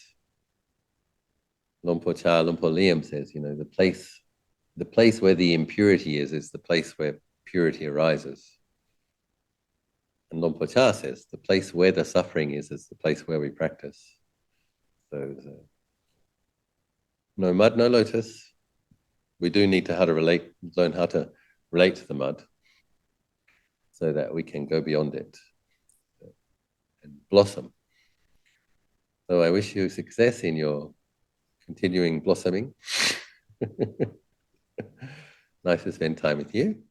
Lumpur Cha, Lumpur Liam says, the place where the impurity is the place where purity arises. And Lumpur Cha says, the place where the suffering is the place where we practice. So no mud, no lotus. We do need to learn how to relate to the mud so that we can go beyond it and blossom. So I wish you success in your continuing blossoming. Nice to spend time with you.